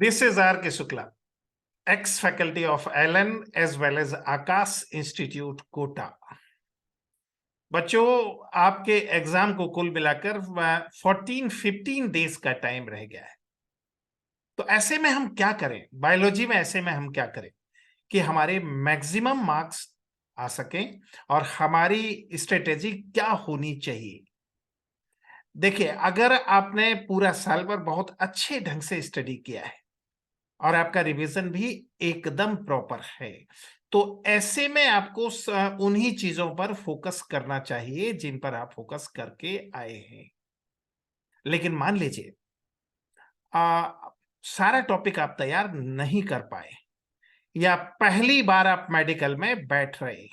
This is R.K. Shukla, ex-faculty of Allen as well as Akash Institute, Kota. बच्चों, आपके exam को कुल मिलाकर 14-15 डेज का टाइम रह गया है। तो ऐसे में हम क्या करें, बायोलॉजी में ऐसे में हम क्या करें कि हमारे मैक्सिमम मार्क्स आ सकें, और हमारी स्ट्रेटेजी क्या होनी चाहिए। देखिए, अगर आपने पूरा साल भर बहुत अच्छे ढंग से स्टडी किया है और आपका रिवीजन भी एकदम प्रॉपर है, तो ऐसे में आपको उन्हीं चीजों पर फोकस करना चाहिए जिन पर आप फोकस करके आए हैं। लेकिन मान लीजिए सारा टॉपिक आप तैयार नहीं कर पाए, या पहली बार आप मेडिकल में बैठ रहे,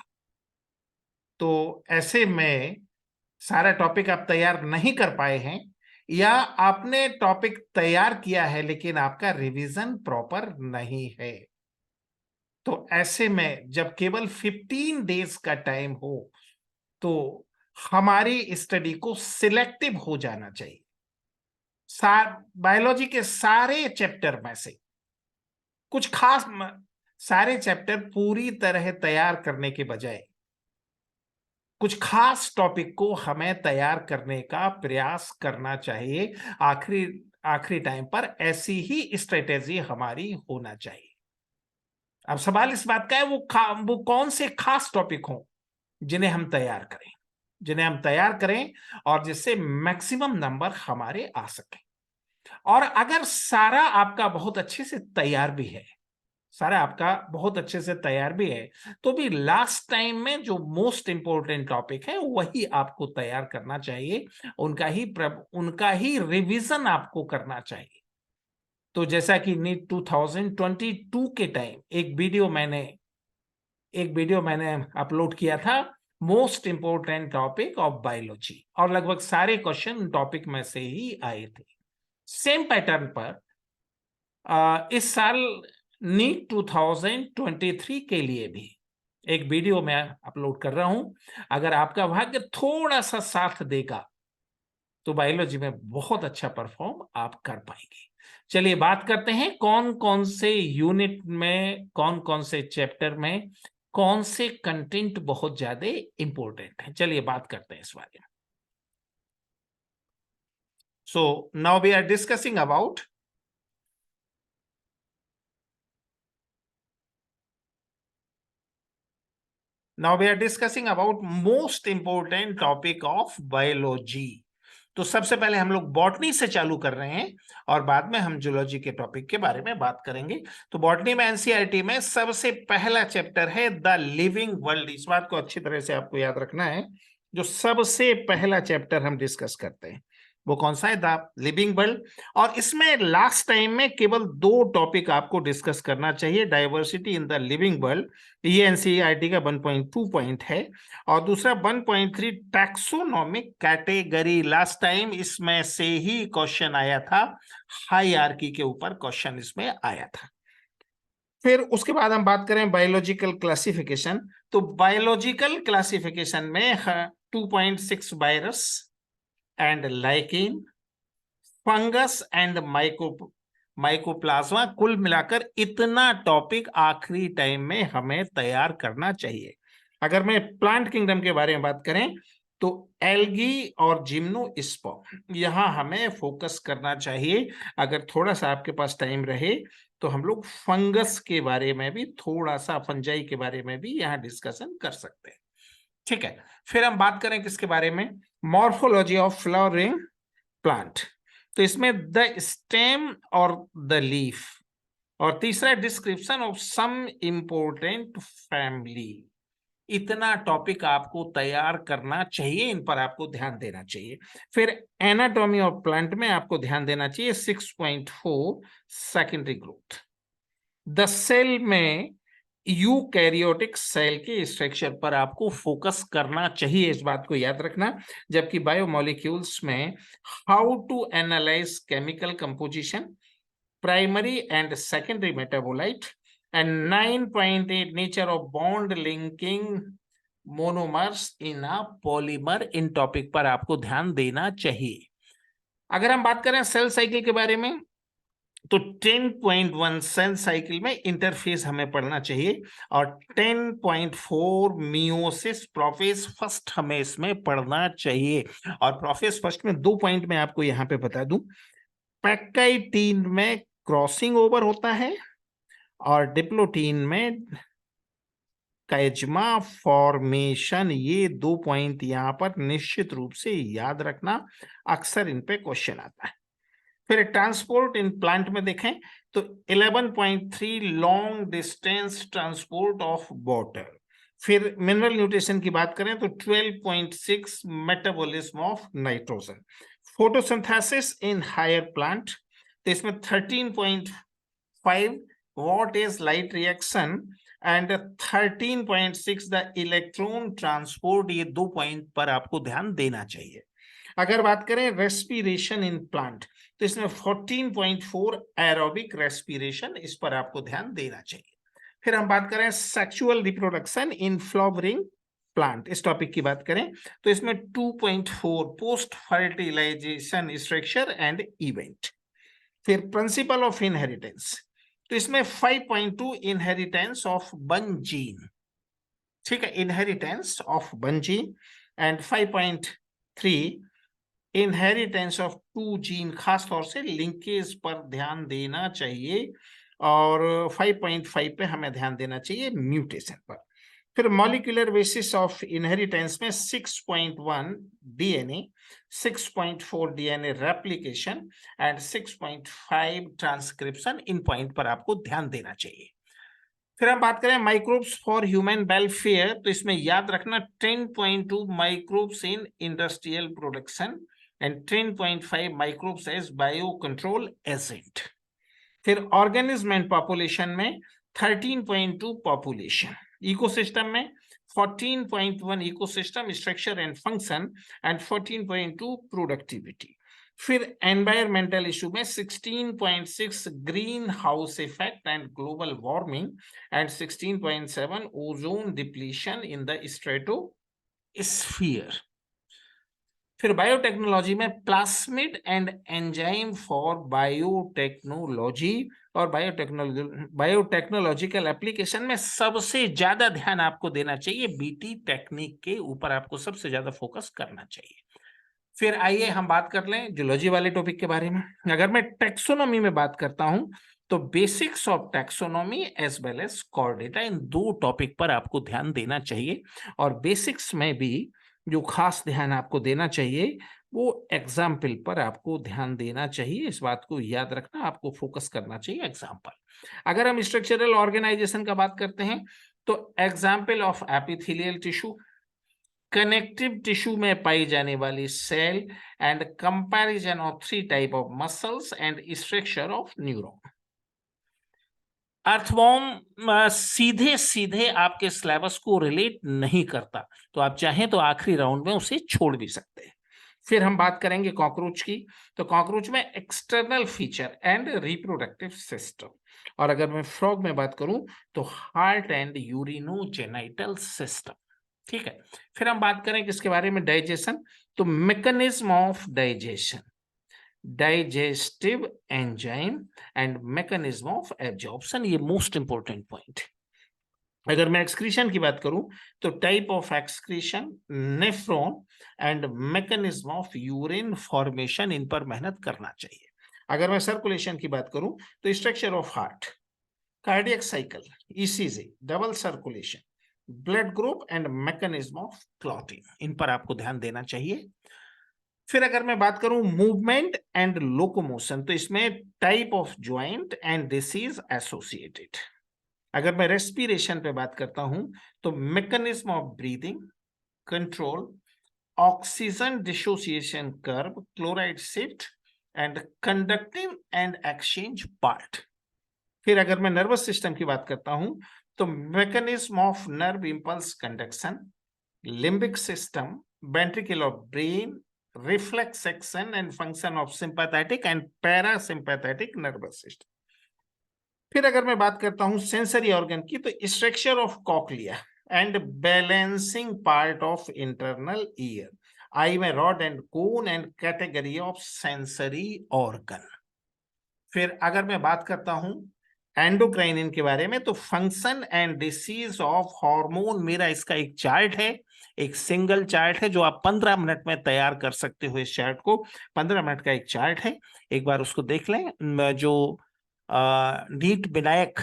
तो ऐसे में सारा टॉपिक आप तैयार नहीं कर पाए हैं, या आपने टॉपिक तैयार किया है लेकिन आपका रिवीजन प्रॉपर नहीं है, तो ऐसे में जब केवल 15 डेज का टाइम हो, तो हमारी स्टडी को सिलेक्टिव हो जाना चाहिए। बायोलॉजी के सारे चैप्टर में से कुछ खास सारे चैप्टर पूरी तरह तैयार करने के बजाय कुछ खास टॉपिक को हमें तैयार करने का प्रयास करना चाहिए। आखिरी आखिरी टाइम पर ऐसी ही स्ट्रेटेजी हमारी होना चाहिए। अब सवाल इस बात का है, वो कौन से खास टॉपिक हों जिन्हें हम तैयार करें और जिससे मैक्सिमम नंबर हमारे आ सके। और अगर सारा आपका बहुत अच्छे से तैयार भी है, तो भी लास्ट टाइम में जो मोस्ट इंपॉर्टेंट टॉपिक है वही आपको तैयार करना चाहिए, उनका ही रिवीजन आपको करना चाहिए। तो जैसा कि नीट 2022 के टाइम एक वीडियो मैंने अपलोड किया था, most important topic of biology, और लगभग सारे क्वेश्चन टॉपिक में से ही आए थे। सेम पैटर्न पर इस साल नीट 2023 के लिए भी एक वीडियो मैं अपलोड कर रहा हूं। अगर आपका भाग्य थोड़ा सा साथ देगा तो बायोलॉजी में बहुत अच्छा परफॉर्म आप कर पाएंगे। चलिए बात करते हैं कौन कौन से यूनिट में, कौन कौन से चैप्टर में कौन से कंटेंट बहुत ज्यादा इंपॉर्टेंट है। चलिए बात करते हैं इस बारे में। So now we are discussing about most important topic of biology. तो सबसे पहले हम लोग बॉटनी से चालू कर रहे हैं और बाद में हम जूलॉजी के टॉपिक के बारे में बात करेंगे। तो बॉटनी में एनसीईआरटी में सबसे पहला चैप्टर है द लिविंग वर्ल्ड। इस बात को अच्छी तरह से आपको याद रखना है। जो सबसे पहला चैप्टर हम डिस्कस करते हैं वो कौन सा है? The living world. और इसमें लास्ट टाइम में केवल 2 टॉपिक आपको डिस्कस करना चाहिए। Diversity in the living world, ये एनसीईआरटी का 1.2 पॉइंट है, और दूसरा 1.3 टैक्सोनॉमिक कैटेगरी। लास्ट टाइम इसमें से ही क्वेश्चन आया था, हायरार्की के ऊपर क्वेश्चन इसमें आया था। फिर उसके बाद हम बात करें बायोलॉजिकल क्लासिफिकेशन। तो बायोलॉजिकल क्लासिफिकेशन में 2.6 virus and lichen, fungus and mycoplasma, कुल मिलाकर इतना टॉपिक आखिरी टाइम में हमें तैयार करना चाहिए। अगर मैं प्लांट किंगडम के बारे में बात करें तो एल्गी और जिम्नोस्पर्म, यहां हमें फोकस करना चाहिए। अगर थोड़ा सा आपके पास टाइम रहे तो हम लोग फंगस के बारे में भी, थोड़ा सा फंजाई के बारे में भी यहां डिस्कशन कर सकते हैं। ठीक है, फिर हम बात करें किसके बारे में? Morphology of flowering plant. तो इसमें द स्टेम और द लीफ, और तीसरा description of some important family. इतना टॉपिक आपको तैयार करना चाहिए, इन पर आपको ध्यान देना चाहिए। फिर एनाटॉमी ऑफ प्लांट में आपको ध्यान देना चाहिए 6.4 सेकेंडरी ग्रोथ। द सेल में यूकैरियोटिक सेल के स्ट्रक्चर पर आपको फोकस करना चाहिए, इस बात को याद रखना। जबकि बायोमोलिक्यूल्स में how to analyse chemical composition, primary and secondary metabolite, and 9.8 nature of bond linking monomers in a polymer, इन टॉपिक पर आपको ध्यान देना चाहिए। अगर हम बात करें सेल साइकिल के बारे में तो 10.1 सेल साइकिल में इंटरफेस हमें पढ़ना चाहिए और 10.4 मियोसिस प्रोफेज फर्स्ट हमें इसमें पढ़ना चाहिए। और प्रोफेज फर्स्ट में 2 पॉइंट मैं आपको यहाँ पे बता दूं, पैक्टाइटीन में क्रॉसिंग ओवर होता है और डिप्लोटीन में कैजमा फॉर्मेशन। ये 2 पॉइंट यहाँ पर निश्चित रूप से याद रखना, अक्सर इन पे क्वेश्चन आता है। फिर ट्रांसपोर्ट इन प्लांट में देखें तो 11.3 long distance transport of water. फिर मिनरल न्यूट्रिशन की बात करें तो 12.6 metabolism of nitrogen. Photosynthesis in higher plant तो इसमें 13.5 what is light reaction and 13.6 the electron transport. ये 2 पॉइंट पर आपको ध्यान देना चाहिए। अगर बात करें रेस्पिरेशन इन प्लांट तो इसमें 14.4 एरोबिक रेस्पिरेशन, इस पर आपको ध्यान देना चाहिए। फिर हम बात करें sexual reproduction in flowering plant, इस टॉपिक की बात करें तो इसमें 2.4 post fertilisation structure and event. फिर प्रिंसिपल ऑफ इनहेरिटेंस तो इसमें 5.2 इनहेरिटेंस ऑफ वन जीन, ठीक है, inheritance of one gene and 5.3 inheritance of 2 gene, खास तौर से लिंकेज पर ध्यान देना चाहिए। और 5.5 पे हमें ध्यान देना चाहिए म्यूटेशन पर। फिर मॉलिक्यूलर बेसिस ऑफ इनहेरिटेंस में 6.1 DNA, 6.4 DNA replication and 6.5 transcription, in point पर आपको ध्यान देना चाहिए। फिर हम बात करें माइक्रोब्स फॉर ह्यूमन वेलफेयर तो इसमें याद रखना 10.2 microbes in industrial production and 10.5 microbes as bio control agent. फिर ऑर्गेनिज्म एंड पॉपुलेशन में 13.2 पॉपुलेशन, इकोसिस्टम में 14.1 ecosystem structure and function and 14.2 productivity. फिर एनवायरमेंटल इशू में 16.6 greenhouse effect and global warming and 16.7 ozone depletion in the stratosphere. फिर biotechnology में plasmid and enzyme for biotechnology और biotechnological application में सबसे ज्यादा ध्यान आपको देना चाहिए, बीटी टेक्निक के ऊपर आपको सबसे ज्यादा फोकस करना चाहिए। फिर आइए हम बात कर लें जूलॉजी वाले टॉपिक के बारे में। अगर मैं टैक्सोनॉमी में बात करता हूं तो basics of taxonomy as well as chordata, इन 2 टॉपिक पर आपको ध्यान देना चाहिए। और बेसिक्स में भी जो खास ध्यान आपको देना चाहिए वो एग्जाम्पल पर आपको ध्यान देना चाहिए, इस बात को याद रखना, आपको फोकस करना चाहिए एग्जाम्पल। अगर हम स्ट्रक्चरल ऑर्गेनाइजेशन का बात करते हैं तो example of epithelial tissue, connective tissue में पाई जाने वाली cell and comparison of 3 type of muscles and structure of neuron. Earthworm सीधे सीधे आपके सिलेबस को रिलेट नहीं करता, तो आप चाहें तो आखिरी राउंड में उसे छोड़ भी सकते हैं। फिर हम बात करेंगे कॉकरोच की, तो कॉकरोच में external feature and reproductive system. और अगर मैं फ्रॉग में बात करूं तो हार्ट एंड यूरिनोजेनाइटल सिस्टम, ठीक है। फिर हम बात करें किसके बारे में, डाइजेशन, तो mechanism of digestion, digestive enzyme and mechanism of absorption, ये मोस्ट इंपोर्टेंट पॉइंट। अगर मैं एक्सक्रीशन की बात करूं तो type of excretion, nephron and mechanism of urine formation, इन पर मेहनत करना चाहिए। अगर मैं सर्कुलेशन की बात करूं तो structure of heart, cardiac cycle, ECG, double circulation, blood group and mechanism of clotting, इन पर आपको ध्यान देना चाहिए। फिर अगर मैं बात करूं मूवमेंट एंड लोकोमोशन तो इसमें type of joint and disease associated. अगर मैं रेस्पिरेशन पे बात करता हूं तो mechanism of breathing, control, oxygen dissociation curve, chloride shift and conductive and exchange part. फिर अगर मैं नर्वस सिस्टम की बात करता हूं तो mechanism of nerve impulse conduction, limbic system, ventricle of brain, reflex action and function of sympathetic and parasympathetic nervous system. फिर अगर मैं बात करता हूं सेंसरी ऑर्गन की तो structure of cochlea and balancing part of internal ear, eye में rod and cone and category of sensory organ. फिर अगर मैं बात करता हूं एंडोक्राइनिन के बारे में, तो function and disease of hormone, मेरा इसका एक चार्ट है, एक सिंगल चार्ट है जो आप 15 मिनट में तैयार कर सकते हो। इस चार्ट को 15 मिनट का एक चार्ट है, एक बार उसको देख लें। जो नीट विनायक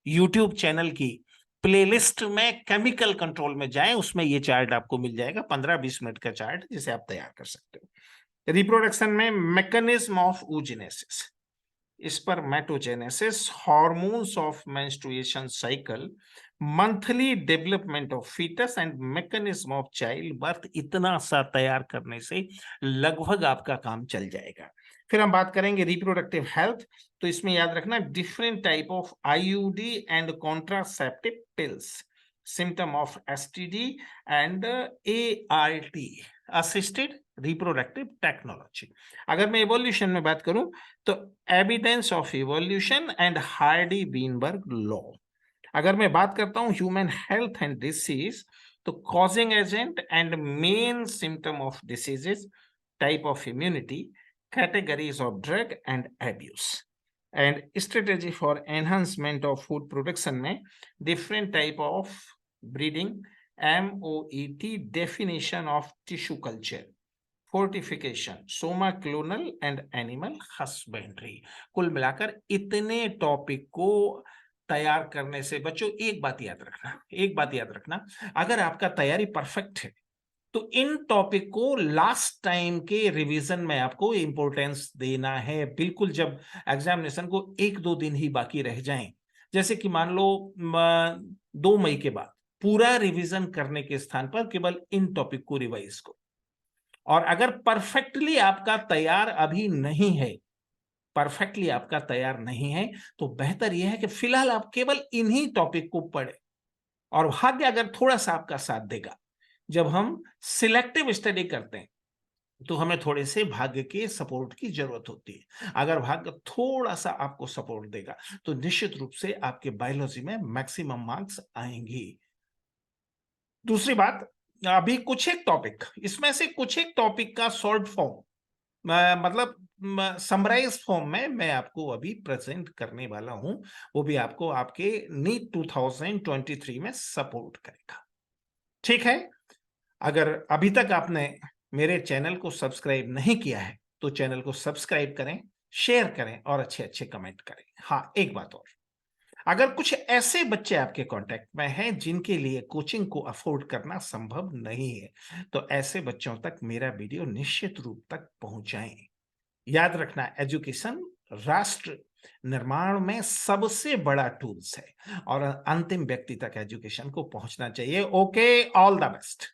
यूट्यूब चैनल की प्लेलिस्ट में केमिकल कंट्रोल में जाएं, उसमें ये चार्ट आपको मिल जाएगा, 15-20 मिनट का चार्ट जिसे आप तैयार कर सकते हो। रिप्रोडक्शन में mechanism of oogenesis, spermatogenesis, hormones of menstruation cycle, monthly development of fetus and mechanism of childbirth, इतना सा तैयार करने से लगभग आपका काम चल जाएगा। फिर हम बात करेंगे रिप्रोडक्टिव हेल्थ, तो इसमें याद रखना different type of IUD and contraceptive pills, symptom of STD and ART, assisted reproductive technology. अगर मैं इवोल्यूशन में बात करूं तो evidence of evolution and Hardy Weinberg law. अगर मैं बात करता हूं ह्यूमन हेल्थ एंड डिसीज, तो causing agent and main symptom of diseases, type of immunity, categories of drug and abuse and strategy for enhancement of food production में different type of breeding, MOET, definition of tissue culture, fortification, Soma clonal and animal husbandry. कुल मिलाकर इतने topic को तैयार करने से बच्चों एक बात याद रखना, अगर आपका तैयारी परफेक्ट है तो इन टॉपिक को लास्ट टाइम के रिवीजन में आपको इंपॉर्टेंस देना है। बिल्कुल जब एग्जामिनेशन को 1-2 दिन ही बाकी रह जाएं, जैसे कि मान लो 2 मई के बाद, पूरा रिवीजन करने के स्थान पर केवल इन टॉपिक को रिवाइज को। और अगर परफेक्टली आपका तैयार अभी नहीं है, तो बेहतर यह है कि फिलहाल आप केवल इन्हीं टॉपिक को पढ़ें। और भाग्य अगर थोड़ा सा आपका साथ देगा, जब हम सिलेक्टिव स्टडी करते हैं तो हमें थोड़े से भाग्य के सपोर्ट की जरूरत होती है। अगर भाग्य थोड़ा सा आपको सपोर्ट देगा तो निश्चित रूप से आपके बायोलॉजी में मैक्सिमम मार्क्स आएंगे। दूसरी बात, अभी कुछ एक टॉपिक, इसमें से कुछ एक टॉपिक का शॉर्ट फॉर्म, मतलब समराइज फॉर्म में मैं आपको अभी प्रेजेंट करने वाला हूं, वो भी आपको आपके नीट 2023 में सपोर्ट करेगा। ठीक है, अगर अभी तक आपने मेरे चैनल को सब्सक्राइब नहीं किया है तो चैनल को सब्सक्राइब करें, शेयर करें और अच्छे अच्छे कमेंट करें। हाँ, एक बात और, अगर कुछ ऐसे बच्चे आपके कांटेक्ट में हैं जिनके लिए कोचिंग को अफोर्ड करना संभव नहीं है, तो ऐसे बच्चों तक मेरा वीडियो निश्चित रूप तक पहुंचाएं। याद रखना, एजुकेशन राष्ट्र निर्माण में सबसे बड़ा टूल्स है और अंतिम व्यक्ति तक एजुकेशन को पहुंचना चाहिए। Okay, all the best.